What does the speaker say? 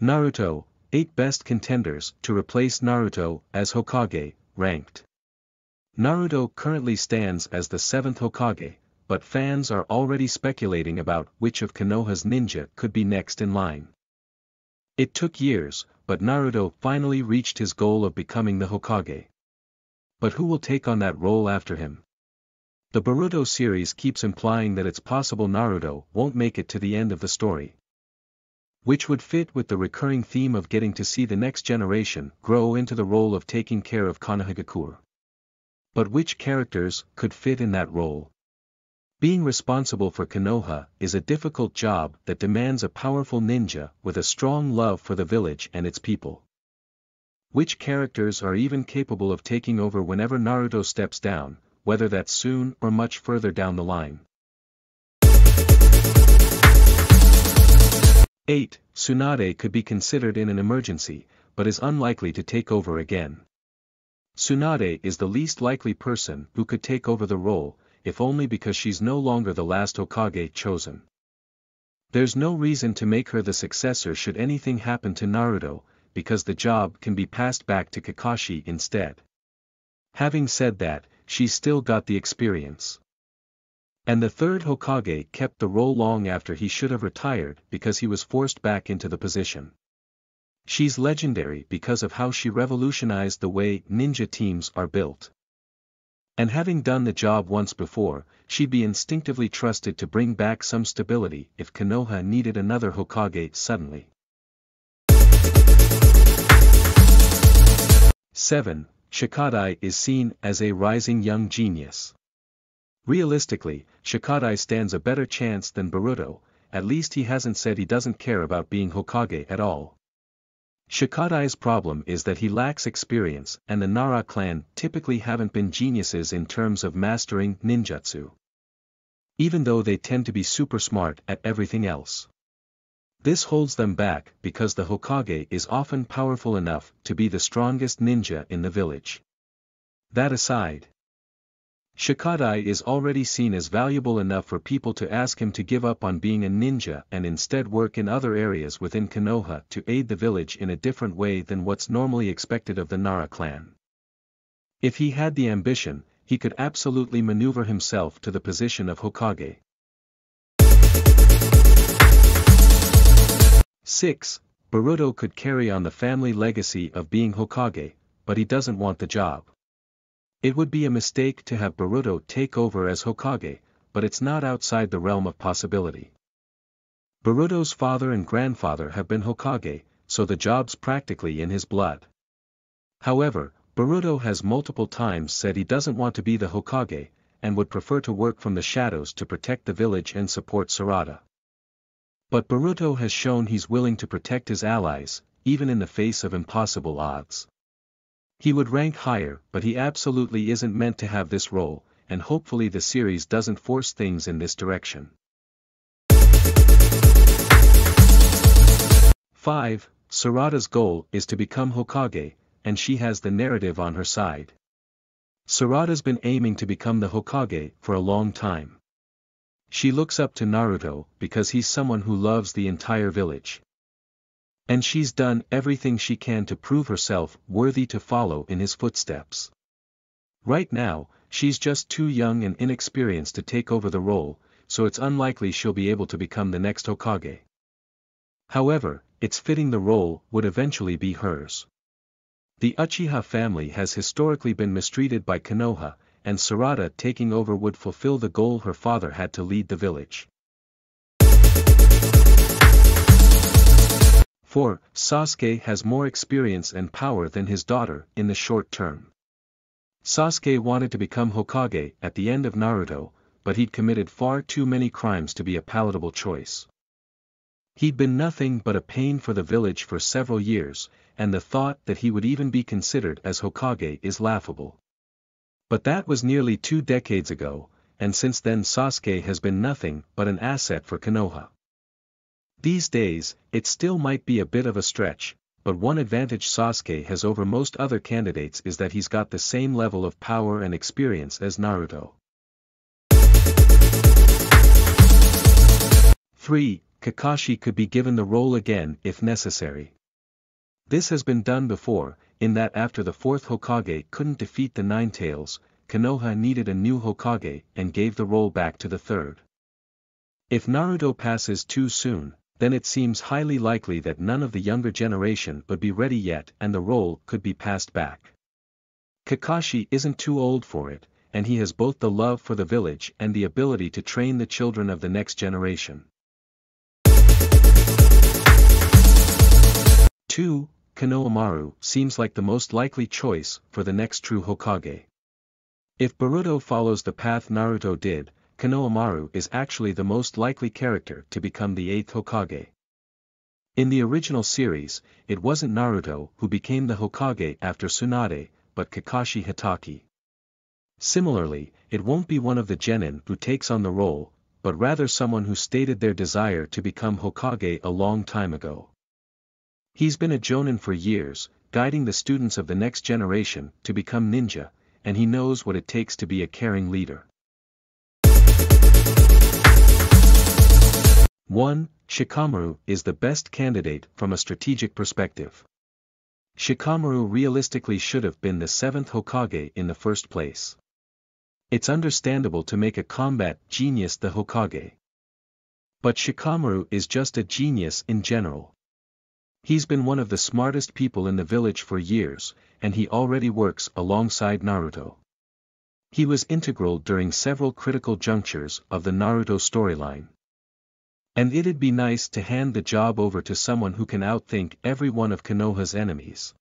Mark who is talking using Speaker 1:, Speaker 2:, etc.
Speaker 1: Naruto, 8 Best Contenders to replace Naruto as Hokage, ranked. Naruto currently stands as the 7th Hokage, but fans are already speculating about which of Konoha's ninja could be next in line. It took years, but Naruto finally reached his goal of becoming the Hokage. But who will take on that role after him? The Boruto series keeps implying that it's possible Naruto won't make it to the end of the story, which would fit with the recurring theme of getting to see the next generation grow into the role of taking care of Konohagakure. But which characters could fit in that role? Being responsible for Konoha is a difficult job that demands a powerful ninja with a strong love for the village and its people. Which characters are even capable of taking over whenever Naruto steps down, whether that's soon or much further down the line? 8. Tsunade could be considered in an emergency, but is unlikely to take over again. Tsunade is the least likely person who could take over the role, if only because she's no longer the last Hokage chosen. There's no reason to make her the successor should anything happen to Naruto, because the job can be passed back to Kakashi instead. Having said that, she's still got the experience. And the 3rd Hokage kept the role long after he should have retired because he was forced back into the position. She's legendary because of how she revolutionized the way ninja teams are built. And having done the job once before, she'd be instinctively trusted to bring back some stability if Konoha needed another Hokage suddenly. 7. Shikadai is seen as a rising young genius. Realistically, Shikadai stands a better chance than Boruto, at least he hasn't said he doesn't care about being Hokage at all. Shikadai's problem is that he lacks experience and the Nara clan typically haven't been geniuses in terms of mastering ninjutsu, even though they tend to be super smart at everything else. This holds them back because the Hokage is often powerful enough to be the strongest ninja in the village. That aside, Shikadai is already seen as valuable enough for people to ask him to give up on being a ninja and instead work in other areas within Konoha to aid the village in a different way than what's normally expected of the Nara clan. If he had the ambition, he could absolutely maneuver himself to the position of Hokage. 6. Boruto could carry on the family legacy of being Hokage, but he doesn't want the job. It would be a mistake to have Boruto take over as Hokage, but it's not outside the realm of possibility. Boruto's father and grandfather have been Hokage, so the job's practically in his blood. However, Boruto has multiple times said he doesn't want to be the Hokage, and would prefer to work from the shadows to protect the village and support Sarada. But Boruto has shown he's willing to protect his allies, even in the face of impossible odds. He would rank higher, but he absolutely isn't meant to have this role, and hopefully the series doesn't force things in this direction. 5. Sarada's goal is to become Hokage, and she has the narrative on her side. Sarada's been aiming to become the Hokage for a long time. She looks up to Naruto because he's someone who loves the entire village. And she's done everything she can to prove herself worthy to follow in his footsteps. Right now, she's just too young and inexperienced to take over the role, so it's unlikely she'll be able to become the next Hokage. However, it's fitting the role would eventually be hers. The Uchiha family has historically been mistreated by Konoha, and Sarada taking over would fulfill the goal her father had to lead the village. 4. Sasuke has more experience and power than his daughter in the short term. Sasuke wanted to become Hokage at the end of Naruto, but he'd committed far too many crimes to be a palatable choice. He'd been nothing but a pain for the village for several years, and the thought that he would even be considered as Hokage is laughable. But that was nearly 2 decades ago, and since then Sasuke has been nothing but an asset for Konoha. These days, it still might be a bit of a stretch, but one advantage Sasuke has over most other candidates is that he's got the same level of power and experience as Naruto. 3. Kakashi could be given the role again if necessary. This has been done before, in that after the fourth Hokage couldn't defeat the Nine Tails, Konoha needed a new Hokage and gave the role back to the third. If Naruto passes too soon, then it seems highly likely that none of the younger generation would be ready yet and the role could be passed back. Kakashi isn't too old for it, and he has both the love for the village and the ability to train the children of the next generation. 2. Konohamaru seems like the most likely choice for the next true Hokage. If Boruto follows the path Naruto did, Konohamaru is actually the most likely character to become the 8th Hokage. In the original series, it wasn't Naruto who became the Hokage after Tsunade, but Kakashi Hatake. Similarly, it won't be one of the genin who takes on the role, but rather someone who stated their desire to become Hokage a long time ago. He's been a jonin for years, guiding the students of the next generation to become ninja, and he knows what it takes to be a caring leader. 1. Shikamaru is the best candidate from a strategic perspective. Shikamaru realistically should have been the 7th Hokage in the first place. It's understandable to make a combat genius the Hokage. But Shikamaru is just a genius in general. He's been one of the smartest people in the village for years, and he already works alongside Naruto. He was integral during several critical junctures of the Naruto storyline. And it'd be nice to hand the job over to someone who can outthink every one of Konoha's enemies.